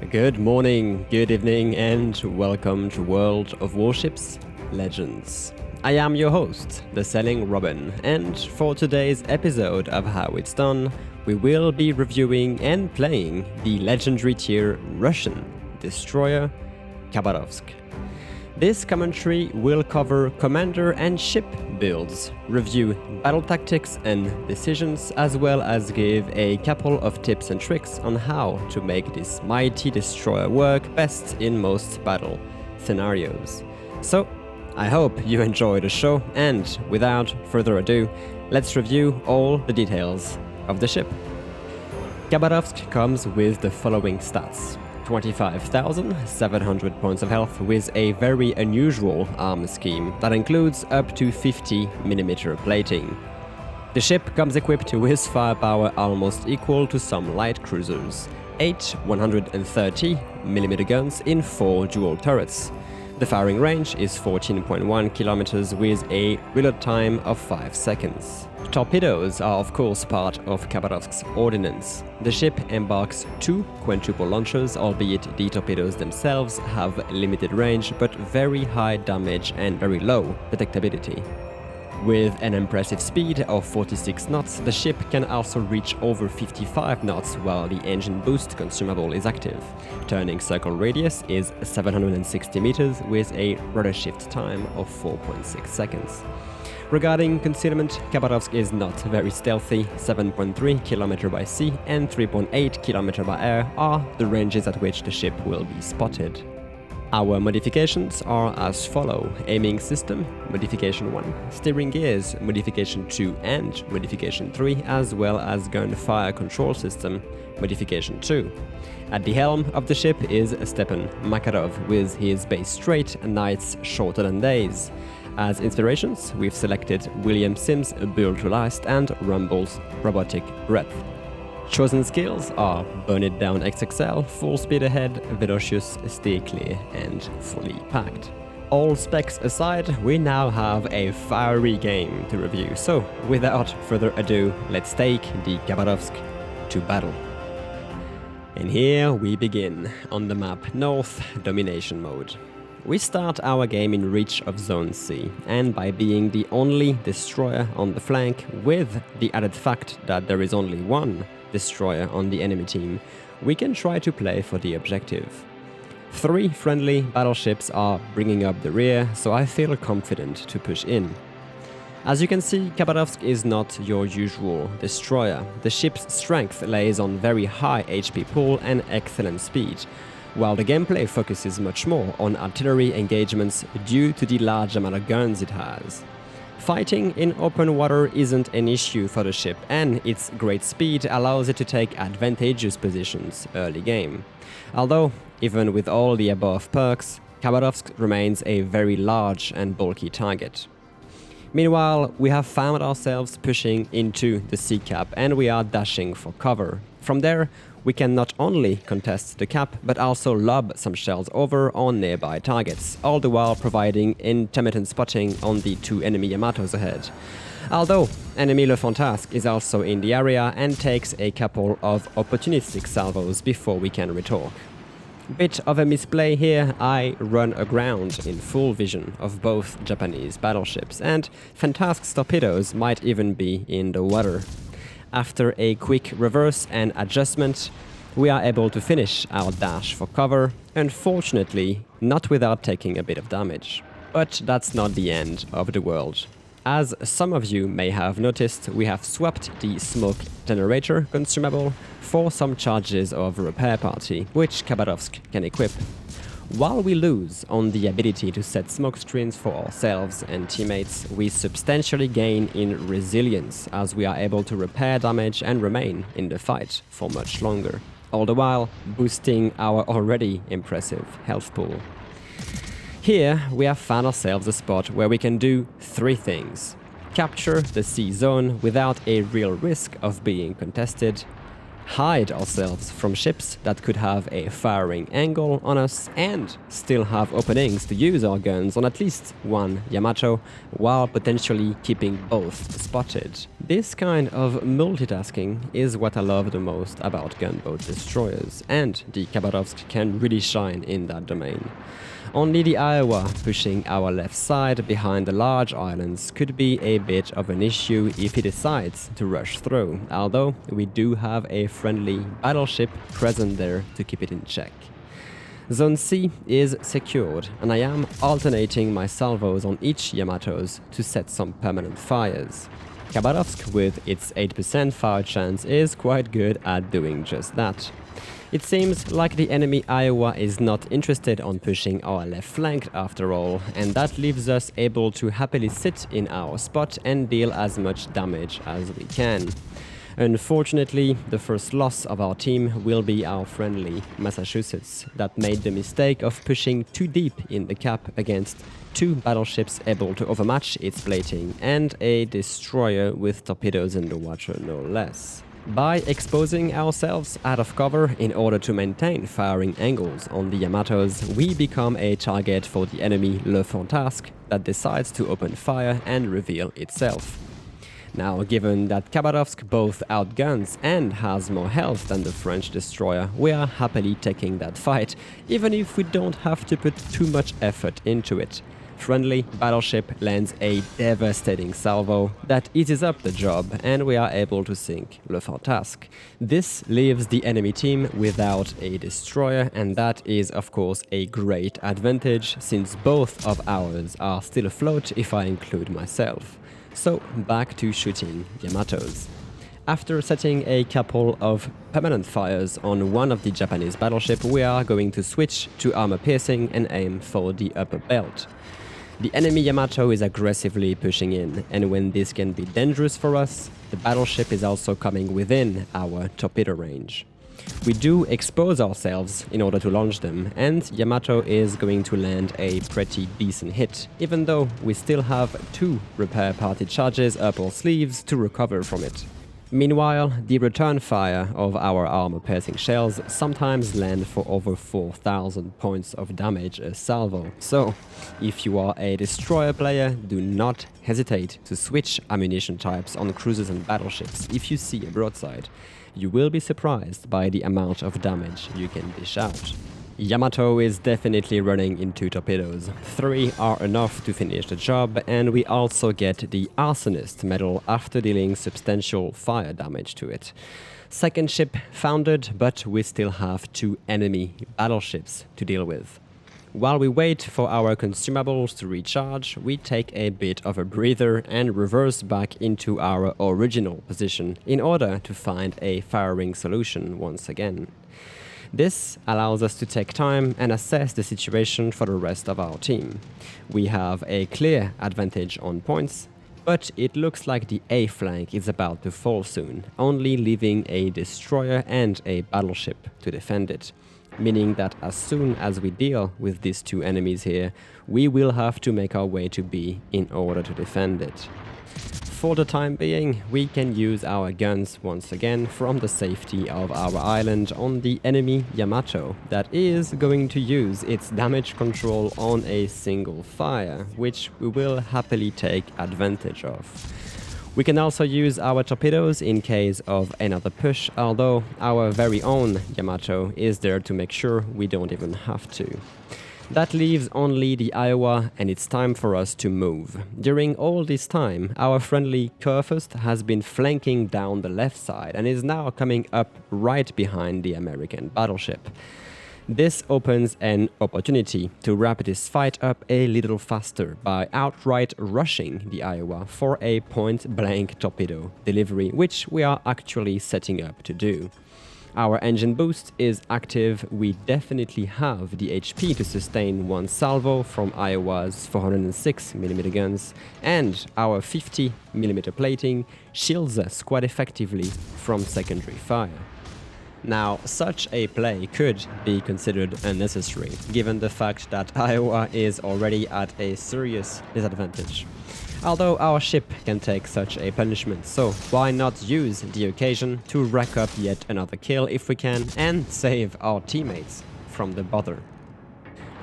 Good morning, good evening, and welcome to World of Warships Legends. I am your host, the Sailing Robin, and for today's episode of How It's Done, we will be reviewing and playing the legendary tier Russian destroyer Khabarovsk. This commentary will cover commander and ship builds, review battle tactics and decisions, as well as give a couple of tips and tricks on how to make this mighty destroyer work best in most battle scenarios. So, I hope you enjoy the show, and without further ado, let's review all the details of the ship. Khabarovsk comes with the following stats. 25,700 points of health with a very unusual armor scheme that includes up to 50mm plating. The ship comes equipped with firepower almost equal to some light cruisers, 8 130mm guns in 4 dual turrets. The firing range is 14.1 kilometers with a reload time of 5 seconds. Torpedoes are of course part of Khabarovsk's ordnance. The ship embarks 2 quintuple launchers, albeit the torpedoes themselves have limited range but very high damage and very low detectability. With an impressive speed of 46 knots, the ship can also reach over 55 knots while the engine boost consumable is active. Turning circle radius is 760 meters with a rudder shift time of 4.6 seconds. Regarding concealment, Khabarovsk is not very stealthy. 7.3 km by sea and 3.8 km by air are the ranges at which the ship will be spotted. Our modifications are as follow: aiming system, modification 1, steering gears, modification 2 and modification 3, as well as gunfire control system, modification 2. At the helm of the ship is Stepan Makarov with his base straight and nights shorter than days. As inspirations, we've selected William Sims' Build to Last and Rumble's Robotic Breath. Chosen skills are Burn It Down XXL, Full Speed Ahead, Velocious, Stay Clear, and Fully Packed. All specs aside, we now have a fiery game to review, so without further ado, let's take the Khabarovsk to battle. And here we begin, on the map North Domination Mode. We start our game in reach of Zone C, and by being the only destroyer on the flank, with the added fact that there is only one destroyer on the enemy team, we can try to play for the objective. 3 friendly battleships are bringing up the rear, so I feel confident to push in. As you can see, Khabarovsk is not your usual destroyer. The ship's strength lays on very high HP pool and excellent speed, while the gameplay focuses much more on artillery engagements due to the large amount of guns it has. Fighting in open water isn't an issue for the ship, and its great speed allows it to take advantageous positions early game. Although, even with all the above perks, Khabarovsk remains a very large and bulky target. Meanwhile, we have found ourselves pushing into the sea cap and we are dashing for cover. From there, we can not only contest the cap, but also lob some shells over on nearby targets, all the while providing intermittent spotting on the 2 enemy Yamatos ahead. Although enemy Le Fantasque is also in the area and takes a couple of opportunistic salvos before we can retorque. Bit of a misplay here, I run aground in full vision of both Japanese battleships, and Fantasque's torpedoes might even be in the water. After a quick reverse and adjustment, we are able to finish our dash for cover, unfortunately not without taking a bit of damage. But that's not the end of the world. As some of you may have noticed, we have swapped the smoke generator consumable for some charges of repair party, which Khabarovsk can equip. While we lose on the ability to set smoke screens for ourselves and teammates, we substantially gain in resilience as we are able to repair damage and remain in the fight for much longer, all the while boosting our already impressive health pool. Here we have found ourselves a spot where we can do 3 things: capture the sea zone without a real risk of being contested, hide ourselves from ships that could have a firing angle on us and still have openings to use our guns on at least one Yamato, while potentially keeping both spotted. This kind of multitasking is what I love the most about gunboat destroyers, and the Khabarovsk can really shine in that domain. Only the Iowa pushing our left side behind the large islands could be a bit of an issue if he decides to rush through, although we do have a friendly battleship present there to keep it in check. Zone C is secured, and I am alternating my salvos on each Yamatos to set some permanent fires. Khabarovsk, with its 8% fire chance, is quite good at doing just that. It seems like the enemy Iowa is not interested on pushing our left flank after all, and that leaves us able to happily sit in our spot and deal as much damage as we can. Unfortunately, the first loss of our team will be our friendly Massachusetts, that made the mistake of pushing too deep in the cap against two battleships able to overmatch its plating and a destroyer with torpedoes in the water no less. By exposing ourselves out of cover in order to maintain firing angles on the Yamatos, we become a target for the enemy Le Fantasque that decides to open fire and reveal itself. Now, given that Khabarovsk both outguns and has more health than the French destroyer, we are happily taking that fight, even if we don't have to put too much effort into it. Friendly battleship lands a devastating salvo that eases up the job, and we are able to sink Le Fantasque. This leaves the enemy team without a destroyer, and that is of course a great advantage since both of ours are still afloat if I include myself. So back to shooting Yamatos. After setting a couple of permanent fires on one of the Japanese battleships, we are going to switch to armor piercing and aim for the upper belt. The enemy Yamato is aggressively pushing in, and when this can be dangerous for us, the battleship is also coming within our torpedo range. We do expose ourselves in order to launch them, and Yamato is going to land a pretty decent hit, even though we still have 2 repair party charges up our sleeves to recover from it. Meanwhile, the return fire of our armor-piercing shells sometimes land for over 4,000 points of damage a salvo. So, if you are a destroyer player, do not hesitate to switch ammunition types on cruisers and battleships if you see a broadside. You will be surprised by the amount of damage you can dish out. Yamato is definitely running into torpedoes. 3 are enough to finish the job, and we also get the Arsonist medal after dealing substantial fire damage to it. Second ship foundered, but we still have 2 enemy battleships to deal with. While we wait for our consumables to recharge, we take a bit of a breather and reverse back into our original position in order to find a firing solution once again. This allows us to take time and assess the situation for the rest of our team. We have a clear advantage on points, but it looks like the A flank is about to fall soon, only leaving a destroyer and a battleship to defend it. Meaning that as soon as we deal with these 2 enemies here, we will have to make our way to B in order to defend it. For the time being, we can use our guns once again from the safety of our island on the enemy Yamato that is going to use its damage control on a single fire, which we will happily take advantage of. We can also use our torpedoes in case of another push, although our very own Yamato is there to make sure we don't even have to. That leaves only the Iowa, and it's time for us to move. During all this time, our friendly Kurfürst has been flanking down the left side and is now coming up right behind the American battleship. This opens an opportunity to wrap this fight up a little faster by outright rushing the Iowa for a point-blank torpedo delivery, which we are actually setting up to do. Our engine boost is active, we definitely have the HP to sustain 1 salvo from Iowa's 406mm guns, and our 50mm plating shields us quite effectively from secondary fire. Now, such a play could be considered unnecessary, given the fact that Iowa is already at a serious disadvantage. Although our ship can take such a punishment, so why not use the occasion to rack up yet another kill if we can and save our teammates from the bother.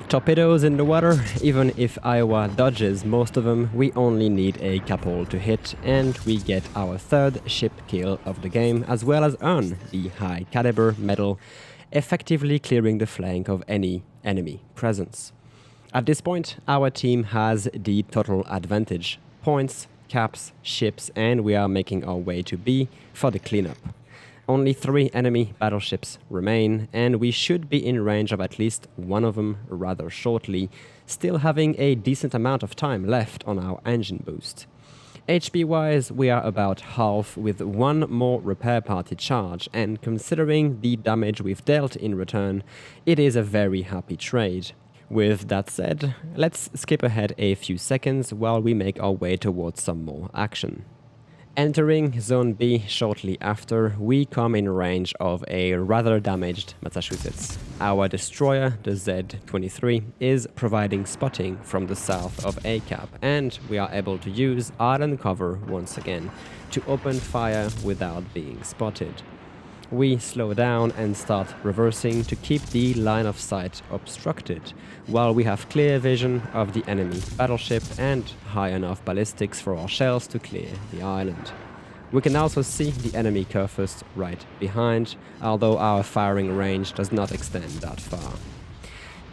Torpedoes in the water, even if Iowa dodges most of them, we only need a couple to hit and we get our third ship kill of the game, as well as earn the high caliber medal, effectively clearing the flank of any enemy presence. At this point, our team has the total advantage: points, caps, ships, and we are making our way to B for the cleanup. Only 3 enemy battleships remain, and we should be in range of at least one of them rather shortly, still having a decent amount of time left on our engine boost. HP-wise, we are about half with one more repair party charge, and considering the damage we've dealt in return, it is a very happy trade. With that said, let's skip ahead a few seconds while we make our way towards some more action. Entering Zone B shortly after, we come in range of a rather damaged Massachusetts. Our destroyer, the Z-23, is providing spotting from the south of ACAP, and we are able to use island cover once again to open fire without being spotted. We slow down and start reversing to keep the line of sight obstructed, while we have clear vision of the enemy battleship and high enough ballistics for our shells to clear the island. We can also see the enemy Khabarovsk right behind, although our firing range does not extend that far.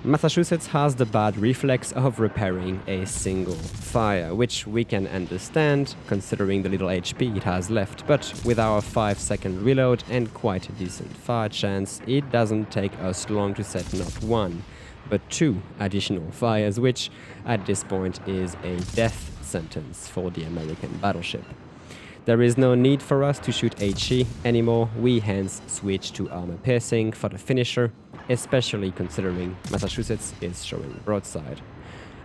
Massachusetts has the bad reflex of repairing a single fire, which we can understand considering the little HP it has left, but with our 5-second reload and quite a decent fire chance, it doesn't take us long to set not 1, but 2 additional fires, which at this point is a death sentence for the American battleship. There is no need for us to shoot HE anymore, we hence switch to armor piercing for the finisher, especially considering Massachusetts is showing broadside.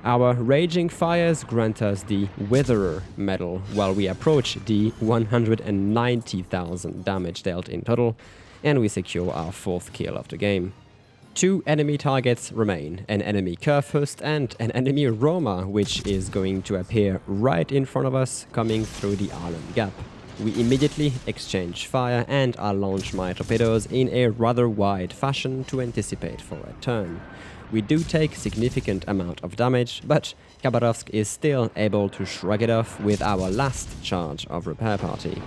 Our raging fires grant us the Witherer medal while we approach the 190,000 damage dealt in total, and we secure our 4th kill of the game. 2 enemy targets remain, an enemy Khabarovsk and an enemy Roma, which is going to appear right in front of us coming through the island gap. We immediately exchange fire and I launch my torpedoes in a rather wide fashion to anticipate for a turn. We do take significant amount of damage, but Khabarovsk is still able to shrug it off with our last charge of repair party.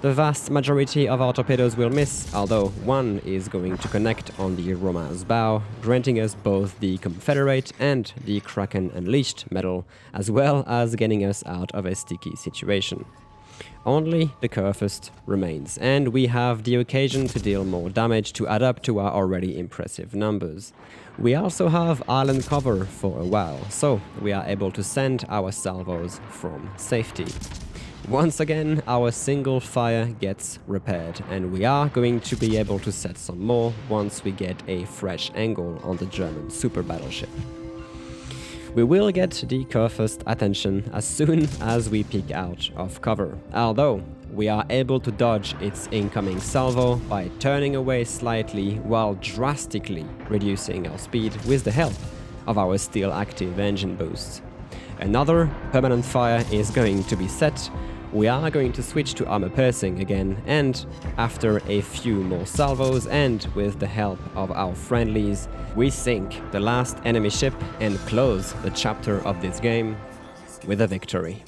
The vast majority of our torpedoes will miss, although one is going to connect on the Roma's bow, granting us both the Confederate and the Kraken Unleashed medal, as well as getting us out of a sticky situation. Only the Khabarovsk remains, and we have the occasion to deal more damage to add up to our already impressive numbers. We also have island cover for a while, so we are able to send our salvos from safety. Once again, our single fire gets repaired, and we are going to be able to set some more once we get a fresh angle on the German super battleship. We will get the Khabarovsk attention as soon as we peek out of cover, although we are able to dodge its incoming salvo by turning away slightly while drastically reducing our speed with the help of our still active engine boosts. Another permanent fire is going to be set. We are going to switch to armor piercing again, and after a few more salvos and with the help of our friendlies, we sink the last enemy ship and close the chapter of this game with a victory.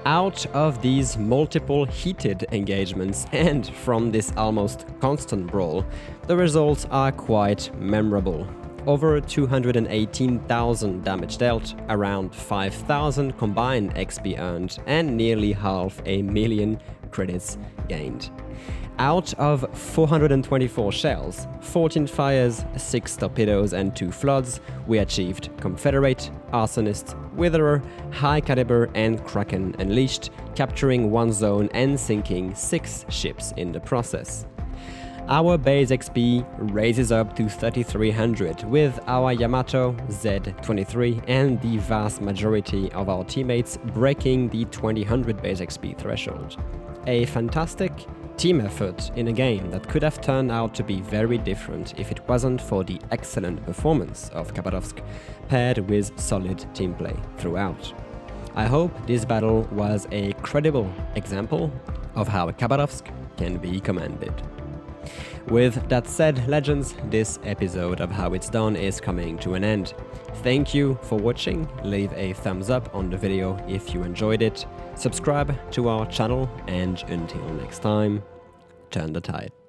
Out of these multiple heated engagements and from this almost constant brawl, the results are quite memorable. Over 218,000 damage dealt, around 5,000 combined XP earned, and nearly 500,000 credits gained. Out of 424 shells, 14 fires, 6 torpedoes and 2 floods, we achieved Confederate, Arsonist, Witherer, High Caliber and Kraken Unleashed, capturing 1 zone and sinking 6 ships in the process. Our base XP raises up to 3,300 with our Yamato, Z-23 and the vast majority of our teammates breaking the 2,000 base XP threshold. A fantastic team effort in a game that could have turned out to be very different if it wasn't for the excellent performance of Khabarovsk paired with solid team play throughout. I hope this battle was a credible example of how Khabarovsk can be commanded. With that said, legends, this episode of How It's Done is coming to an end. Thank you for watching, leave a thumbs up on the video if you enjoyed it, subscribe to our channel, and until next time, turn the tide.